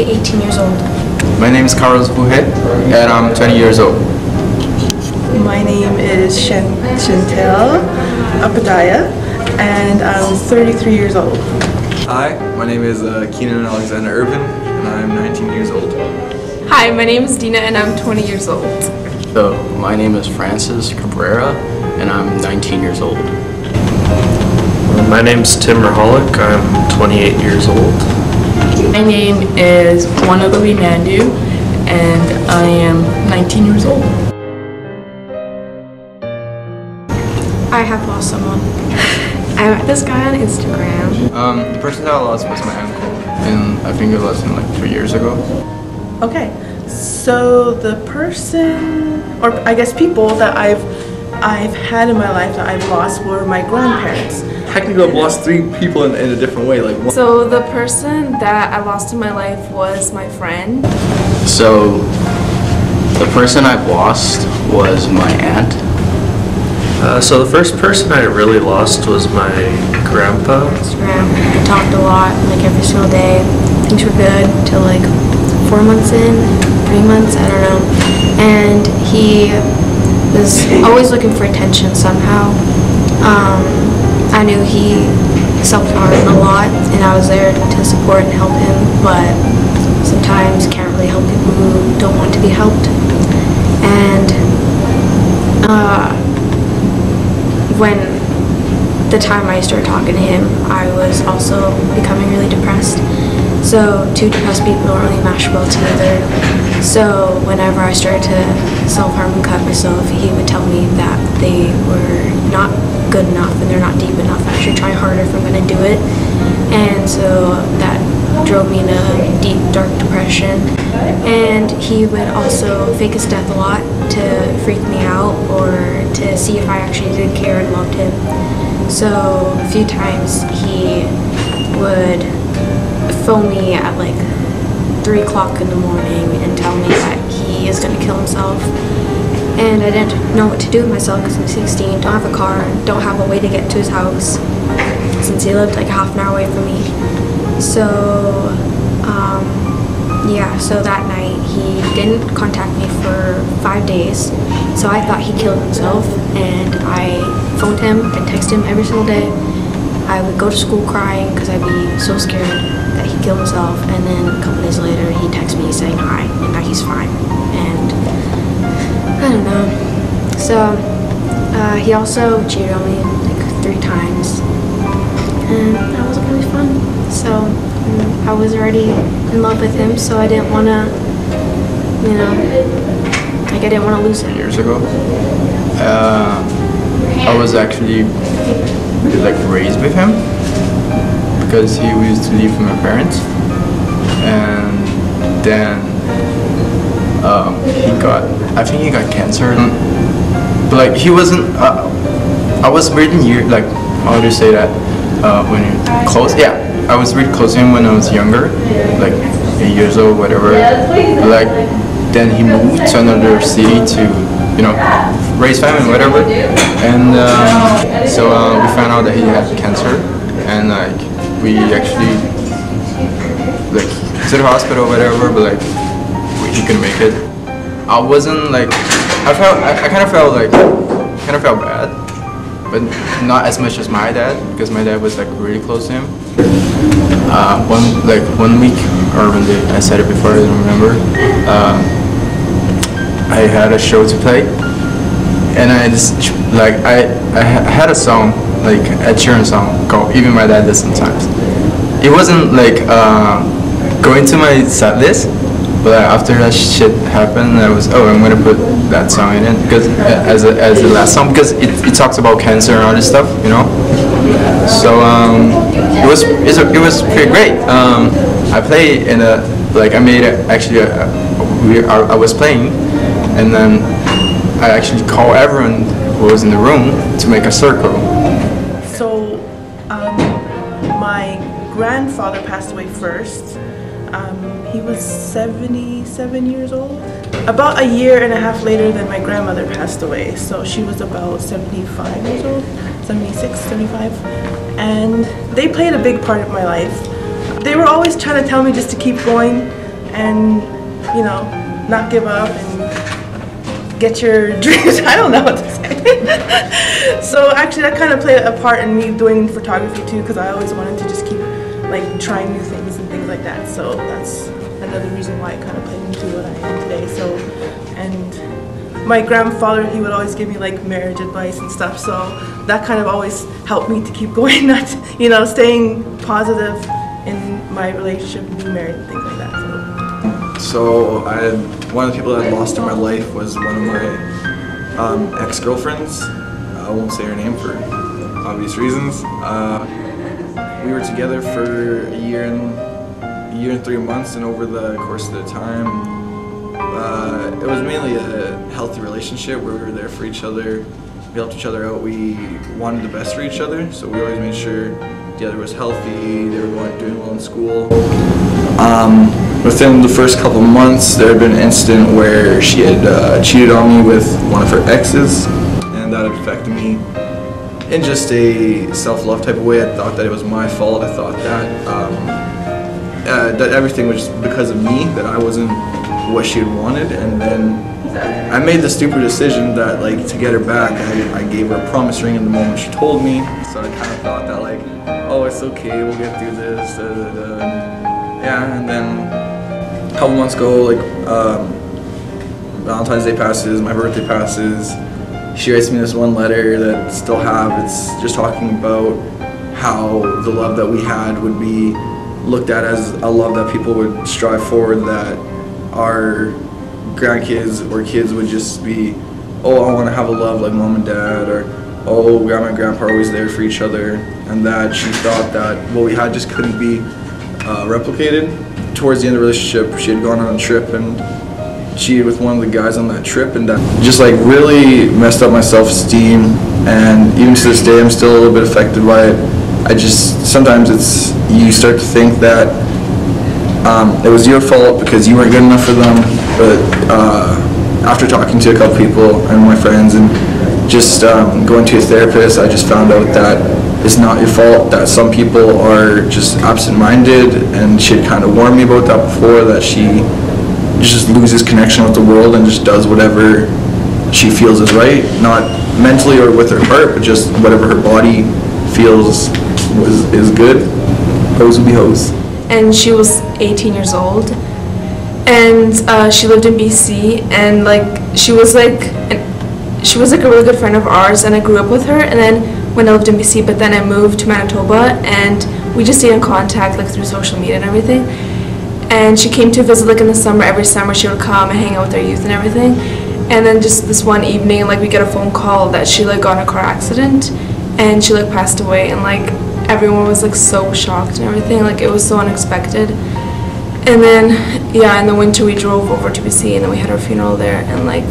18 years old. My name is Carlos Buhet, and I'm 20 years old. My name is Chantel Apadaya, and I'm 33 years old. Hi, my name is Keenan Alexander Irvin, and I'm 19 years old. Hi, my name is Dina, and I'm 20 years old. So, my name is Francis Cabrera, and I'm 19 years old. My name's Tim Rahalik, I'm 28 years old. My name is Bona-Luwi and I am 19 years old. I have lost someone. I met this guy on Instagram. The person that I lost was my uncle, and I think it was like 3 years ago. Okay, so the person, or I guess people that I've had in my life that I've lost were my grandparents. Technically, I've lost 3 people in a different way. So the person that I lost in my life was my friend. So, the person I've lost was my aunt. So the first person I really lost was my grandpa. Instagram. We talked a lot, like every single day. Things were good till like 4 months in, 3 months, I don't know. And he was always looking for attention somehow. I knew he self-harmed a lot, and I was there to support and help him, but sometimes can't really help people who don't want to be helped. And when the time I started talking to him, I was also becoming really depressed. So 2 depressed people don't really mash well together. So whenever I started to self-harm and cut myself, he would tell me that they were not good enough and they're not deep enough. I should try harder if I'm going to do it. And so that drove me into deep, dark depression. And he would also fake his death a lot to freak me out or to see if I actually did care and loved him. So a few times he would phone me at like 3 o'clock in the morning and tell me that he is going to kill himself. And I didn't know what to do with myself because I'm 16, don't have a car, don't have a way to get to his house since he lived like a half an hour away from me. So yeah, so that night he didn't contact me for 5 days. So I thought he killed himself, and I phoned him and texted him every single day. I would go to school crying because I'd be so scared that he killed himself, and then a couple days later he texted me saying hi and that he's fine. And I don't know. So he also cheated on me like 3 times, and that wasn't really fun. So I was already in love with him, so I didn't want to, you know, like I didn't want to lose him. Years ago, I was actually like raised with him because he used to live with my parents, and then I think he got cancer, but like he wasn't. I was really near, like, how do you say that? When you're close, yeah. I was really close to him when I was younger, like 8 years old, whatever. But like then he moved to another city to, you know, raise family, whatever. And so we found out that he had cancer, and like we actually like to the hospital, whatever. But like he couldn't make it. I wasn't like I kind of felt bad, but not as much as my dad, because my dad was like really close to him. One week, or one day, I said it before, I don't remember. I had a show to play, and I just like I had a song, like a Sheeran song called "Even My Dad Does Sometimes." It wasn't like going to my set list, but after that shit happened, I was, I'm gonna put that song in it because as the last song, because it talks about cancer and all this stuff, you know. So it was pretty great. I played in a, like I made it actually. I was playing, and then I actually called everyone who was in the room to make a circle. So my grandfather passed away first. He was 77 years old. About a year and a half later than my grandmother passed away. So she was about 75 years old, 76, 75. And they played a big part of my life. They were always trying to tell me just to keep going, and, you know, not give up and get your dreams. I don't know what to say. So actually that kind of played a part in me doing photography too, because I always wanted to just keep like trying new things and things like that. So that's another reason why it kind of played into what I am today. So, and my grandfather, he would always give me like marriage advice and stuff. So that kind of always helped me to keep going, not, you know, staying positive in my relationship, being married and things like that. So one of the people that I lost in my life was one of my ex-girlfriends. I won't say her name for obvious reasons. We were together for a year and 3 months, and over the course of the time, it was mainly a healthy relationship where we were there for each other. We helped each other out. We wanted the best for each other, so we always made sure the other was healthy, they were doing well in school. Within the first couple months, there had been an incident where she had cheated on me with one of her exes, and that had affected me in just a self-love type of way. I thought that it was my fault. I thought that that everything was just because of me, that I wasn't what she had wanted, and then I made the stupid decision that, like, to get her back, I gave her a promise ring in the moment she told me. So I kind of thought that, like, oh, it's okay, we'll get through this, da, da, da. Yeah, and then a couple months ago, like, Valentine's Day passes, my birthday passes. She writes me this one letter that I still have. It's just talking about how the love that we had would be looked at as a love that people would strive forward, that our grandkids or kids would just be, oh, I want to have a love like mom and dad, or oh, grandma and grandpa are always there for each other, and that she thought that what we had just couldn't be replicated. Towards the end of the relationship, she had gone on a trip and cheated with one of the guys on that trip, and that just like really messed up my self-esteem, and even to this day I'm still a little bit affected by it. I just, sometimes you start to think that it was your fault because you weren't good enough for them, but after talking to a couple people and my friends and just going to a therapist, I just found out that it's not your fault, that some people are just absent-minded, and she had kind of warned me about that before, that she just loses connection with the world and just does whatever she feels is right, not mentally or with her heart, but just whatever her body feels is good. Hoes will be hoes. And she was 18 years old, and she lived in BC, and like she was like a really good friend of ours, and I grew up with her. And then when I lived in BC, but then I moved to Manitoba, and we just stayed in contact like through social media and everything. And she came to visit like in the summer. Every summer she would come and hang out with our youth and everything. And then just this one evening, like we get a phone call that she like got in a car accident and she like passed away, and like everyone was like so shocked and everything. Like it was so unexpected. And then yeah, in the winter we drove over to BC, and then we had our funeral there, and like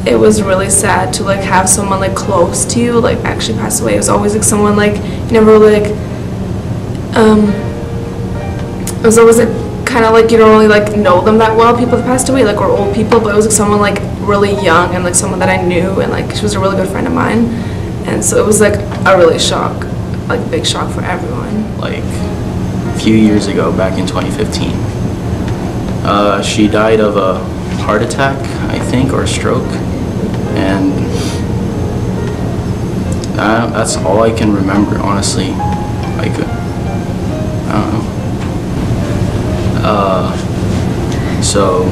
it was really sad to like have someone like close to you like actually pass away. It was always like someone like you never really like it was always like kind of like you don't really like know them that well, people that passed away, like, or old people, but it was like someone like really young and like someone that I knew, and like she was a really good friend of mine, and so it was like a really shock, like big shock for everyone. Like a few years ago, back in 2015, she died of a heart attack, I think, or a stroke, and that's all I can remember, honestly. Like, I don't know. So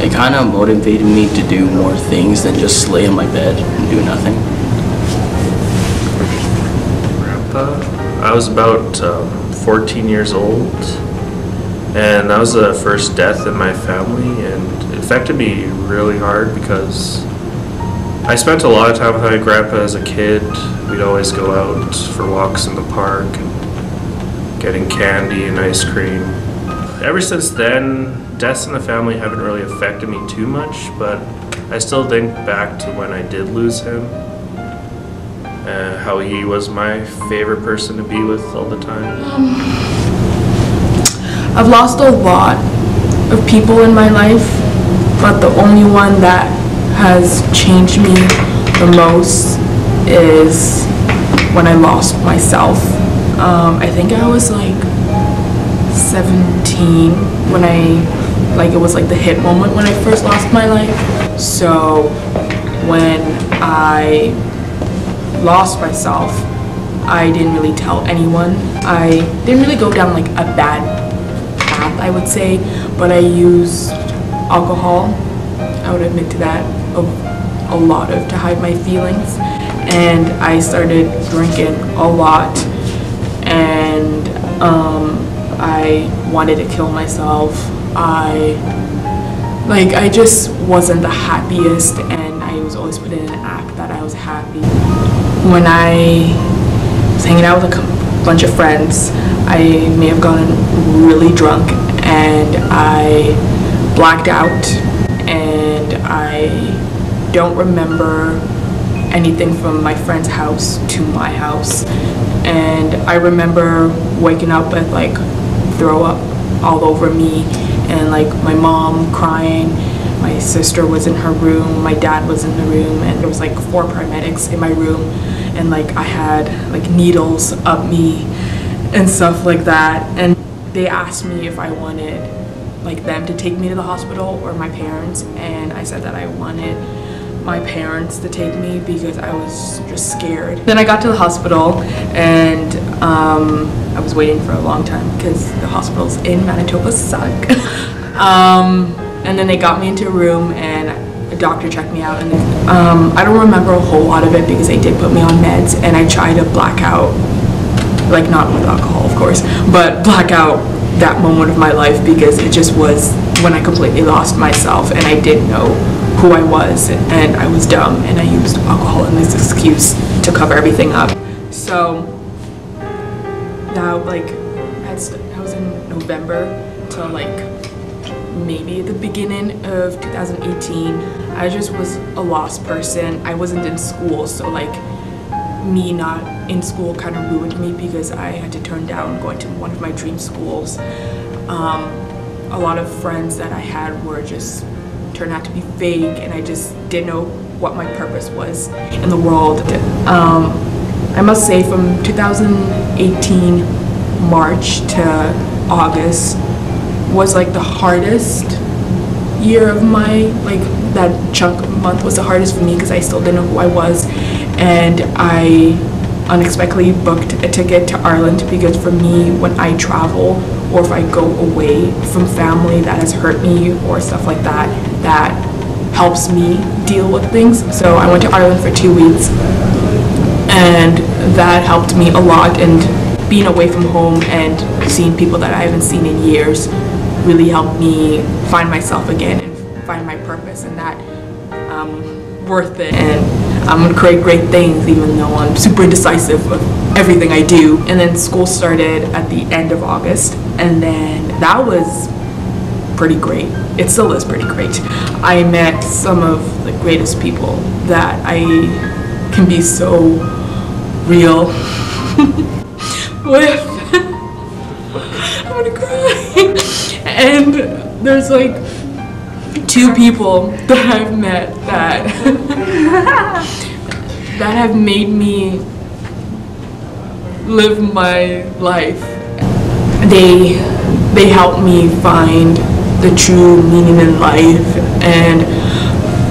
it kind of motivated me to do more things than just lay in my bed and do nothing. Grandpa, I was about 14 years old, and that was the first death in my family, and it affected me really hard because I spent a lot of time with my grandpa as a kid. We'd always go out for walks in the park and getting candy and ice cream. Ever since then, deaths in the family haven't really affected me too much, but I still think back to when I did lose him, how he was my favorite person to be with all the time. I've lost a lot of people in my life, but the only one that has changed me the most is when I lost myself. I think I was like 17 when it was like the hit moment when I first lost my life. So when I lost myself, I didn't really tell anyone. I didn't really go down like a bad path, I would say, but I used alcohol. I would admit to that a lot to hide my feelings, and I started drinking a lot, and I wanted to kill myself. I just wasn't the happiest, and I was always putting in an act that I was happy. When I was hanging out with a bunch of friends, I may have gotten really drunk, and I blacked out, and I don't remember anything from my friend's house to my house. And I remember waking up with like throw up all over me, and like my mom crying. My sister was in her room, my dad was in the room, and there was like 4 paramedics in my room, and like I had like needles up me and stuff like that. And they asked me if I wanted like them to take me to the hospital or my parents, and I said that I wanted my parents to take me because I was just scared. Then I got to the hospital, and I was waiting for a long time because the hospitals in Manitoba suck. And then they got me into a room, and a doctor checked me out, and I don't remember a whole lot of it because they did put me on meds, and I tried to black out, like not with alcohol of course, but black out that moment of my life because it just was when I completely lost myself, and I didn't know who I was, and I was dumb, and I used alcohol as this excuse to cover everything up. So now, like, that was in November till like maybe the beginning of 2018. I just was a lost person. I wasn't in school, so like me not in school kind of ruined me because I had to turn down going to one of my dream schools. A lot of friends that I had were just turned out to be fake, and I just didn't know what my purpose was in the world. I must say from 2018 March to August was like the hardest year of my, like that chunk month was the hardest for me because I still didn't know who I was, and I unexpectedly booked a ticket to Ireland because for me, when I travel or if I go away from family that has hurt me or stuff like that, that helps me deal with things. So I went to Ireland for 2 weeks, and that helped me a lot, and being away from home and seeing people that I haven't seen in years really helped me find myself again and find my purpose, and that worth it, and I'm gonna create great things even though I'm super indecisive of everything I do. And then school started at the end of August, and then that was pretty great. It still is pretty great. I met some of the greatest people that I can be so real with. I'm gonna cry. And there's like 2 people that I've met that that have made me live my life. They help me find the true meaning in life, and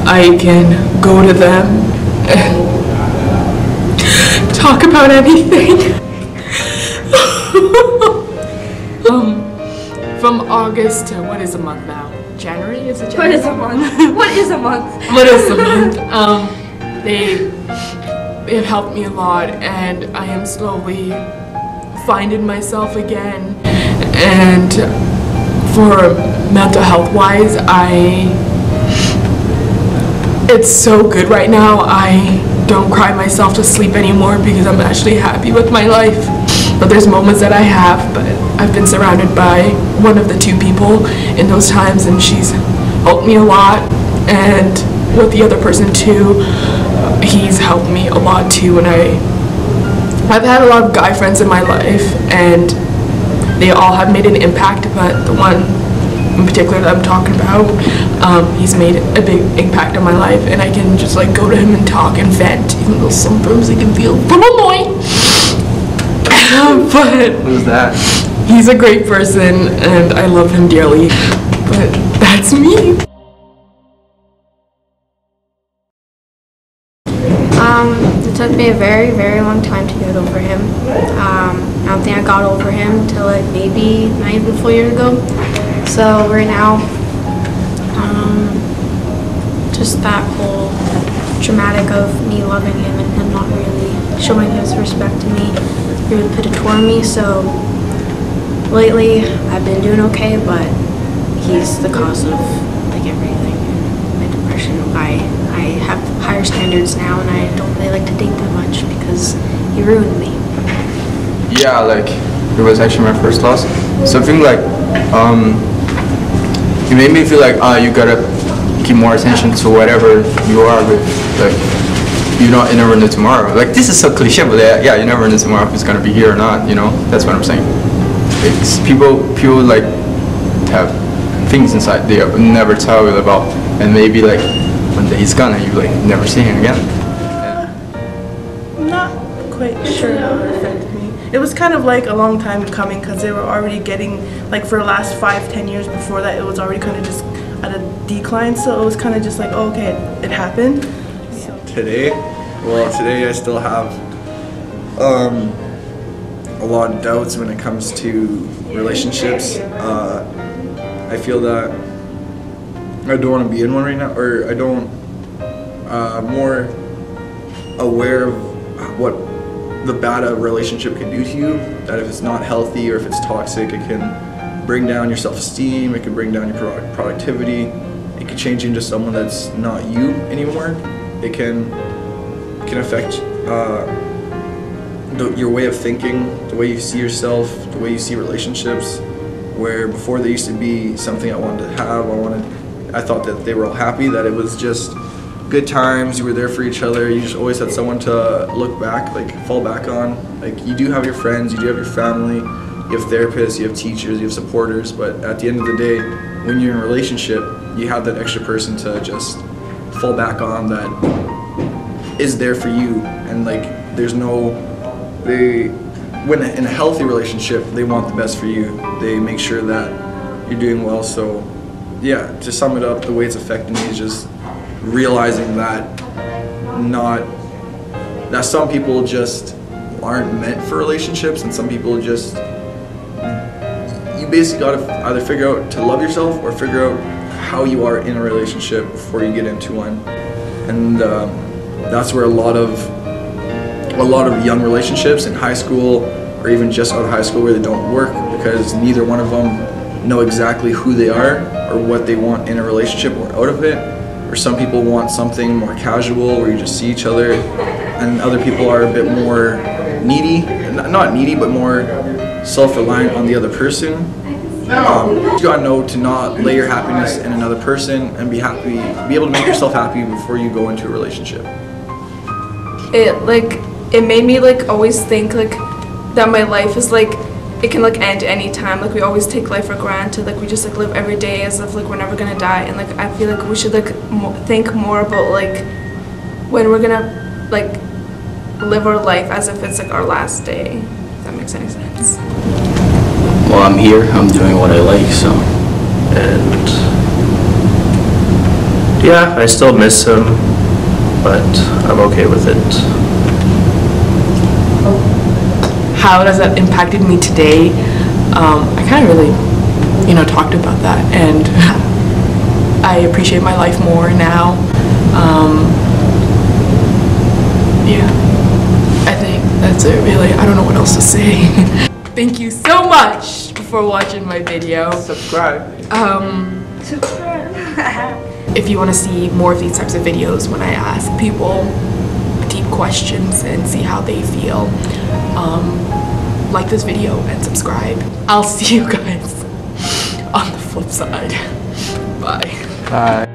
I can go to them and talk about anything. From August to, what is a month now? January? Is it January? What is a month? What is a month? What is a month? They have helped me a lot, and I am slowly finding myself again. And for mental health wise, it's so good right now. I don't cry myself to sleep anymore because I'm actually happy with my life. But there's moments that I have, but I've been surrounded by one of the 2 people in those times, and she's helped me a lot. And with the other person too, he's helped me a lot too. And I've had a lot of guy friends in my life, and they all have made an impact, but the one in particular that I'm talking about, he's made a big impact on my life, and I can just like go to him and talk and vent, even though sometimes I can feel paranoid. But Who's that? he's a great person and I love him dearly. But that's me. It took me a very, very long time to get over him. I don't think I got over him until like maybe not even a full year ago. So right now, just that whole dramatic of me loving him and him not really showing his respect to me really put a tour on me. So lately, I've been doing okay, but he's the cause of like everything. My depression. I have higher standards now, and I don't really like to date that much because he ruined me. Yeah, like it was actually my first loss. Something like it made me feel like you gotta give more attention to whatever you are with, like you never know tomorrow. Like this is so cliche, but yeah, you never know tomorrow if it's gonna be here or not. You know, that's what I'm saying. It's people like have things inside they never tell you about, and maybe like one day he's gone and you like never see him again. I'm not quite sure how it affected me. It was kind of like a long time coming because they were already getting, like for the last 5-10 years before that, it was already kind of just at a decline. So it was kind of just like, oh, okay, it happened. So. Today I still have a lot of doubts when it comes to relationships. I feel that I don't want to be in one right now, or I don't, more aware of what the bad a relationship can do to you, that if it's not healthy or if it's toxic, it can bring down your self-esteem, it can bring down your productivity, it can change you into someone that's not you anymore. It can affect your way of thinking, the way you see yourself, the way you see relationships, where before they used to be something I wanted to have, I thought that they were all happy, that it was just good times, you were there for each other, you just always had someone to look back, like fall back on. Like you do have your friends, you do have your family, you have therapists, you have teachers, you have supporters, but at the end of the day, when you're in a relationship, you have that extra person to just fall back on that is there for you, and like there's no, when in a healthy relationship, they want the best for you. They make sure that you're doing well. So yeah, to sum it up, the way it's affecting me is just realizing that some people just aren't meant for relationships, and some people just, you basically gotta either figure out to love yourself or figure out how you are in a relationship before you get into one. And that's where a lot of young relationships in high school, or even just out of high school, where they don't work because neither one of them know exactly who they are or what they want in a relationship or out of it. Or some people want something more casual where you just see each other, and other people are a bit more needy, not needy, but more self-reliant on the other person. You gotta know to not lay your happiness in another person and be able to make yourself happy before you go into a relationship. It made me like always think like that my life is like, it can like end any time. Like we always take life for granted. Like we just like live every day as if like we're never gonna die. And like I feel like we should like think more about like when we're gonna like live our life as if it's like our last day. If that makes any sense. Well, I'm here. I'm doing what I like, so. And yeah, I still miss him, but I'm okay with it. How has that impacted me today? I kind of really, talked about that, and I appreciate my life more now. Yeah, I think that's it really. I don't know what else to say. Thank you so much for watching my video. Subscribe. If you want to see more of these types of videos when I ask people deep questions and see how they feel, like this video and subscribe. I'll see you guys on the flip side. Bye. Bye.